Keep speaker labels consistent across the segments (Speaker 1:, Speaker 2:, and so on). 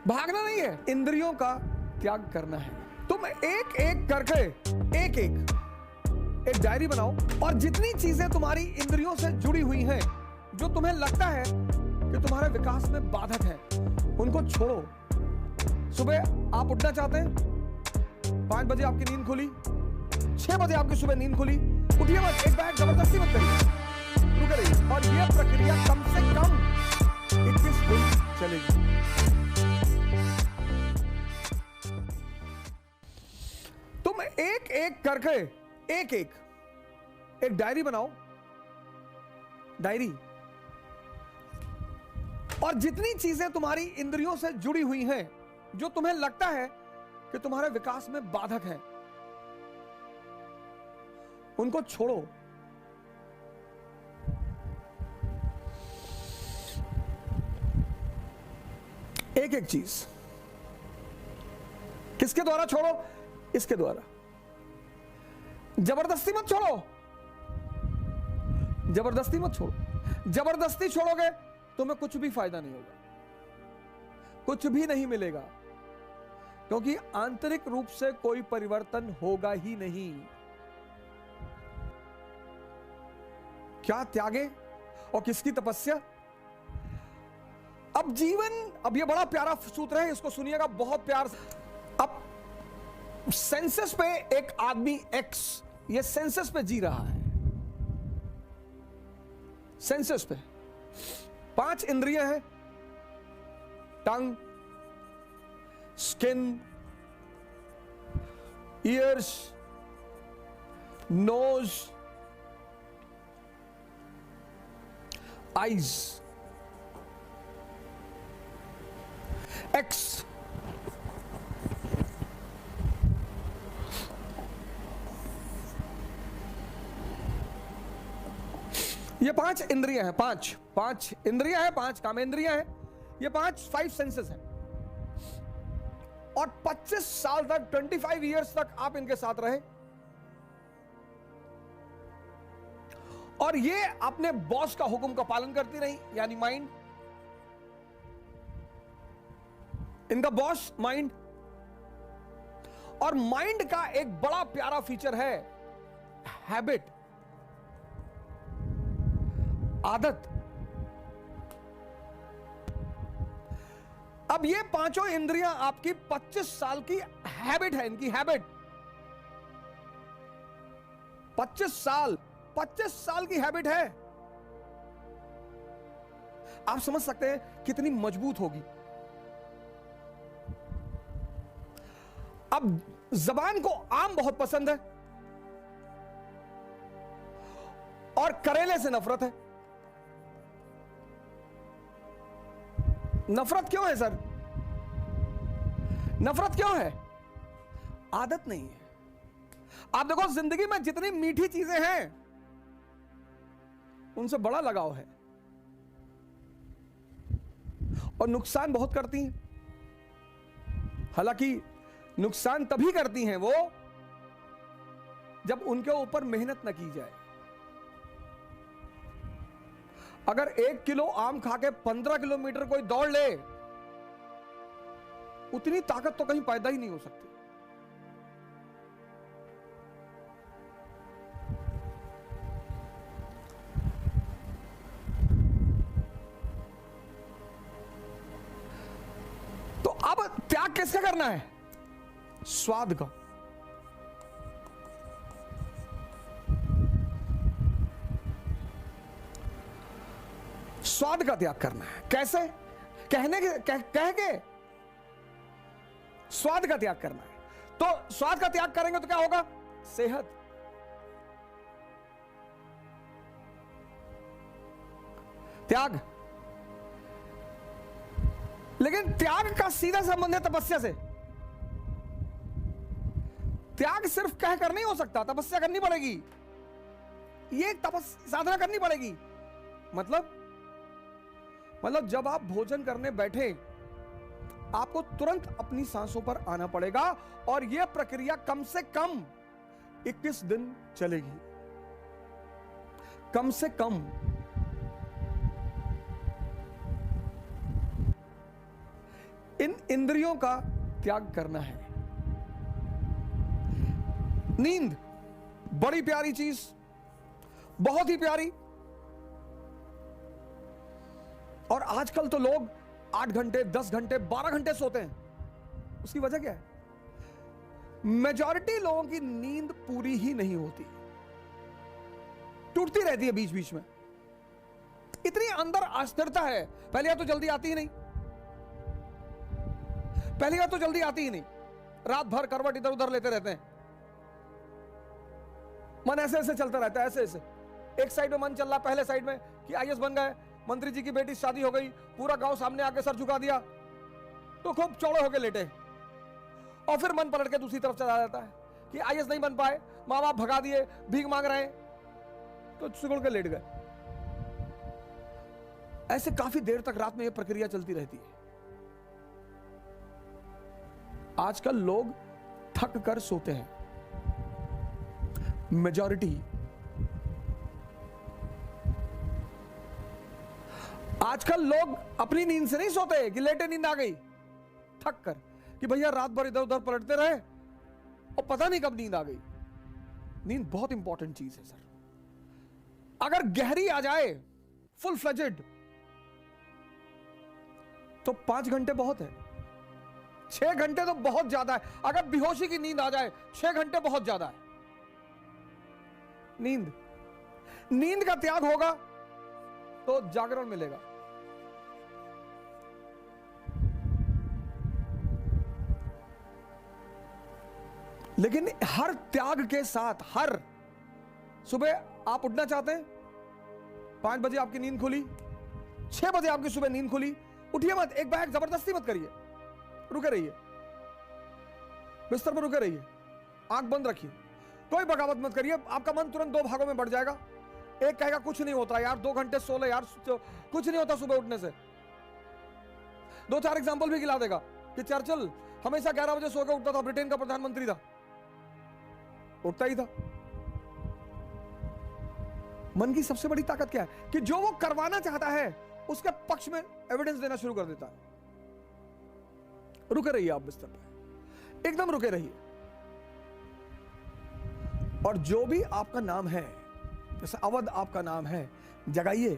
Speaker 1: भागना नहीं है, इंद्रियों का त्याग करना है। तुम एक एक करके एक डायरी बनाओ और जितनी चीजें तुम्हारी इंद्रियों से जुड़ी हुई हैं, जो तुम्हें लगता है कि तुम्हारे विकास में बाधक है, उनको छोड़ो। सुबह आप उठना चाहते हैं, 5 बजे आपकी नींद खुली, 6 बजे आपकी सुबह नींद खुली, उठिए मत, एक बैग जबरदस्ती मत करिए, शुरू करिए। और यह प्रक्रिया कम से कम 21 दिन चलेगी। तुम एक एक करके एक डायरी बनाओ, डायरी, और जितनी चीजें तुम्हारी इंद्रियों से जुड़ी हुई हैं, जो तुम्हें लगता है कि तुम्हारे विकास में बाधक है, उनको छोड़ो। एक एक चीज। किसके द्वारा छोड़ो? इसके द्वारा। जबरदस्ती मत छोड़ो, जबरदस्ती मत छोड़ो। जबरदस्ती छोड़ोगे तुम्हें कुछ भी फायदा नहीं होगा, कुछ भी नहीं मिलेगा, क्योंकि आंतरिक रूप से कोई परिवर्तन होगा ही नहीं। क्या त्यागे और किसकी तपस्या? अब जीवन, अब ये बड़ा प्यारा सूत्र है, इसको सुनिएगा बहुत प्यार से। अब सेंसस पे एक आदमी एक्स, ये सेंसस पे जी रहा है, सेंसस पे 5 इंद्रियां हैं, tongue, skin, ears, nose, eyes, एक्स। ये 5 इंद्रियां हैं, 5 इंद्रियां हैं, 5 कामेंद्रियां हैं, ये 5 सेंसेस हैं। और 25 साल तक, 25 इयर्स तक आप इनके साथ रहे, और ये अपने बॉस का हुक्म का पालन करती रही, यानी माइंड, इनका बॉस माइंड। और माइंड का एक बड़ा प्यारा फीचर है हैबिट, आदत। अब ये 5 इंद्रियां आपकी 25 साल की हैबिट है, इनकी हैबिट। 25 साल की हैबिट है। आप समझ सकते हैं कितनी मजबूत होगी। अब जबान को आम बहुत पसंद है और करेले से नफरत है। नफरत क्यों है सर? नफरत क्यों है? आदत नहीं है। आप देखो, जिंदगी में जितनी मीठी चीजें हैं उनसे बड़ा लगाव है, और नुकसान बहुत करती हैं। हालांकि नुकसान तभी करती हैं वो जब उनके ऊपर मेहनत न की जाए। अगर 1 किलो आम खा के 15 किलोमीटर कोई दौड़ ले, उतनी ताकत तो कहीं पैदा ही नहीं हो सकती। तो अब त्याग किसका करना है? स्वाद का। स्वाद का त्याग करना है। कैसे? कह के स्वाद का त्याग करना है। तो स्वाद का त्याग करेंगे तो क्या होगा? सेहत। त्याग। लेकिन त्याग का सीधा संबंध है तपस्या से। त्याग सिर्फ कह कर नहीं हो सकता, तपस्या करनी पड़ेगी। ये साधना करनी पड़ेगी। मतलब जब आप भोजन करने बैठे, आपको तुरंत अपनी सांसों पर आना पड़ेगा, और यह प्रक्रिया कम से कम 21 दिन चलेगी। कम से कम। इन इंद्रियों का त्याग करना है। नींद बड़ी प्यारी चीज, बहुत ही प्यारी। और आजकल तो लोग 8 घंटे, 10 घंटे, 12 घंटे सोते हैं। उसकी वजह क्या है? मेजॉरिटी लोगों की नींद पूरी ही नहीं होती, टूटती रहती है बीच बीच में। इतनी अंदर अस्थिरता है। पहली बात तो जल्दी आती ही नहीं, पहली बात तो जल्दी आती ही नहीं। रात भर करवट इधर उधर लेते रहते हैं, मन ऐसे ऐसे चलता रहता है, ऐसे ऐसे। एक साइड में मन चल रहा, पहले साइड में कि आईएएस बन गए, मंत्री जी की बेटी से शादी हो गई, पूरा गांव सामने आके सर झुका दिया, तो खूब चौड़े होके लेटे। और फिर मन पलट के दूसरी तरफ चला जाता है कि आईएएस नहीं बन पाए, माँ बाप भगा दिए, भीख मांग रहे हैं, तो सिकुड़ के लेट गए। ऐसे काफी देर तक रात में यह प्रक्रिया चलती रहती है। आजकल लोग थक कर सोते हैं, मेजॉरिटी। आजकल लोग अपनी नींद से नहीं सोते कि लेटे नींद आ गई, थक कर कि भैया रात भर इधर उधर पलटते रहे और पता नहीं कब नींद आ गई। नींद बहुत इंपॉर्टेंट चीज है सर। अगर गहरी आ जाए, फुल फ्लेजेड, तो 5 घंटे बहुत है, 6 घंटे तो बहुत ज्यादा है। अगर बेहोशी की नींद आ जाए, 6 घंटे बहुत ज्यादा है। नींद का त्याग होगा तो जागरण मिलेगा। लेकिन हर त्याग के साथ, हर सुबह आप उठना चाहते हैं, 5 बजे आपकी नींद खुली, 6 बजे आपकी सुबह नींद खुली, उठिए मत, एक बैग जबरदस्ती मत करिए, रुके रहिए, बिस्तर पर रुके रहिए, आंख बंद रखिए, कोई बगावत मत करिए। आपका मन तुरंत 2 भागों में बढ़ जाएगा। एक कहेगा कुछ नहीं होता यार, 2 घंटे सो ले यार, कुछ नहीं होता सुबह उठने से। 2-4 एग्जांपल भी गिला देगा कि चर्चिल हमेशा 11 बजे सो के उठता था, ब्रिटेन का प्रधानमंत्री था, उठता ही था। मन की सबसे बड़ी ताकत क्या है कि जो वो करवाना चाहता है उसके पक्ष में एविडेंस देना शुरू कर देता है। रुके रहिए आप बिस्तर पर, एकदम रुके रहिए। और जो भी आपका नाम है, जैसे अवध आपका नाम है, जगाइए।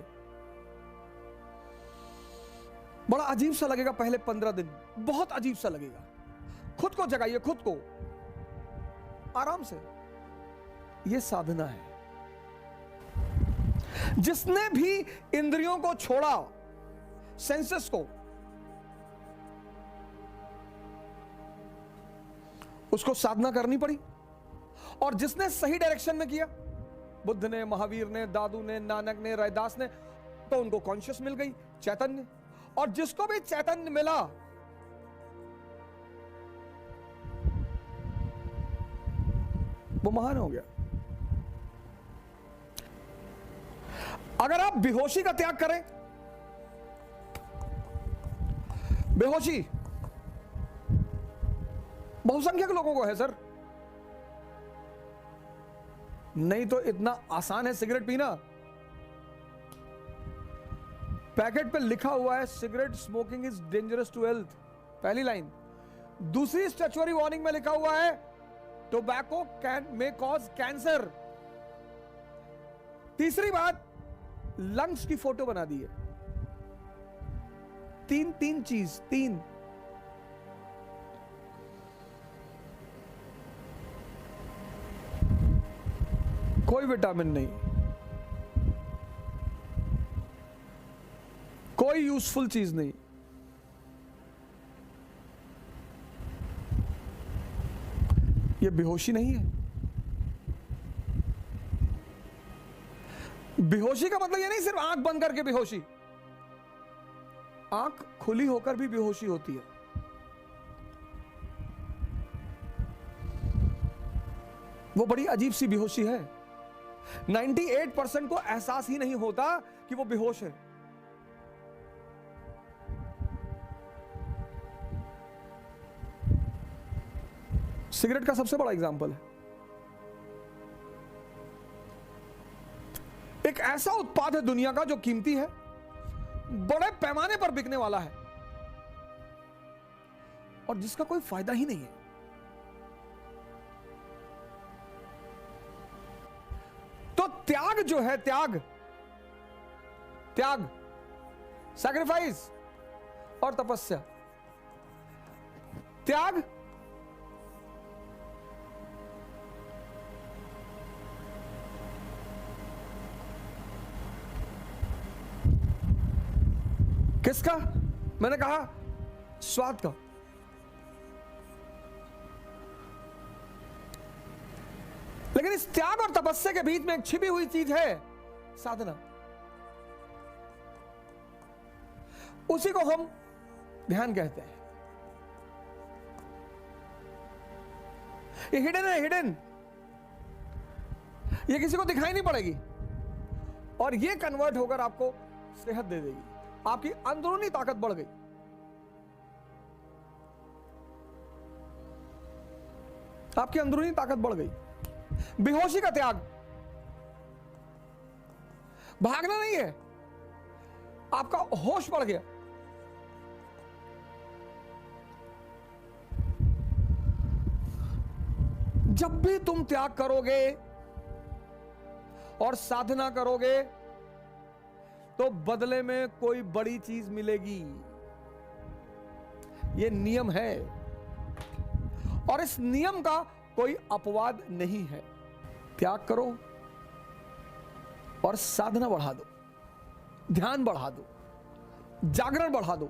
Speaker 1: बड़ा अजीब सा लगेगा पहले 15 दिन, बहुत अजीब सा लगेगा। खुद को जगाइए, खुद को आराम से। यह साधना है। जिसने भी इंद्रियों को छोड़ा, सेंसेस को, उसको साधना करनी पड़ी। और जिसने सही डायरेक्शन में किया, बुद्ध ने, महावीर ने, दादू ने, नानक ने, रैदास ने, तो उनको कॉन्शियस मिल गई, चैतन्य। और जिसको भी चैतन्य मिला, वो महान हो गया। अगर आप बेहोशी का त्याग करें, बेहोशी बहुसंख्यक लोगों को है सर, नहीं तो इतना आसान है सिगरेट पीना। पैकेट पे लिखा हुआ है cigarette smoking is dangerous to health, पहली लाइन। दूसरी स्टैच्यूटरी वार्निंग में लिखा हुआ है tobacco can may cause cancer. तीसरी बात, लंग्स की फोटो बना दी है। तीन चीज, 3। कोई विटामिन नहीं, कोई यूजफुल चीज नहीं। ये बेहोशी नहीं है। बेहोशी का मतलब ये नहीं सिर्फ आंख बंद करके बेहोशी, आंख खुली होकर भी बेहोशी होती है। वो बड़ी अजीब सी बेहोशी है। 98% को एहसास ही नहीं होता कि वो बेहोश है। सिगरेट का सबसे बड़ा एग्जाम्पल है। एक ऐसा उत्पाद है दुनिया का जो कीमती है, बड़े पैमाने पर बिकने वाला है, और जिसका कोई फायदा ही नहीं है। तो त्याग जो है, त्याग सैक्रिफाइस और तपस्या। त्याग किसका? मैंने कहा स्वाद का। लेकिन इस त्याग और तपस्या के बीच में एक छिपी हुई चीज है, साधना। उसी को हम ध्यान कहते हैं। ये हिडन है, हिडन। ये किसी को दिखाई नहीं पड़ेगी और ये कन्वर्ट होकर आपको सेहत दे देगी। आपकी अंदरूनी ताकत बढ़ गई। आपकी अंदरूनी ताकत बढ़ गई। बेहोशी का त्याग, भागना नहीं है, आपका होश बढ़ गया। जब भी तुम त्याग करोगे और साधना करोगे तो बदले में कोई बड़ी चीज मिलेगी। यह नियम है और इस नियम का कोई अपवाद नहीं है। त्याग करो और साधना बढ़ा दो, ध्यान बढ़ा दो, जागरण बढ़ा दो।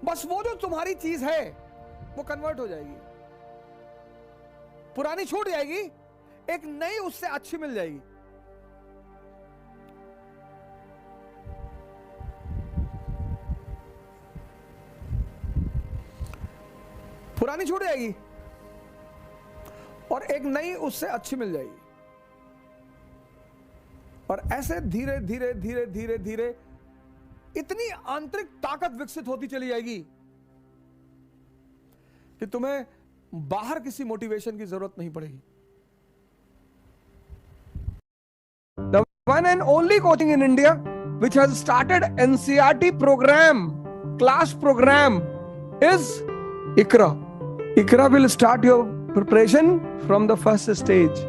Speaker 1: बस वो जो तुम्हारी चीज है वो कन्वर्ट हो जाएगी। पुरानी छूट जाएगी, एक नई उससे अच्छी मिल जाएगी। पुरानी छूट जाएगी और एक नई उससे अच्छी मिल जाएगी। और ऐसे धीरे धीरे धीरे धीरे धीरे इतनी आंतरिक ताकत विकसित होती चली जाएगी कि तुम्हें बाहर किसी मोटिवेशन की जरूरत नहीं पड़ेगी। The one and only coaching in India which has started NCERT program, class program is ICRA. ICRA will start your preparation from the first stage.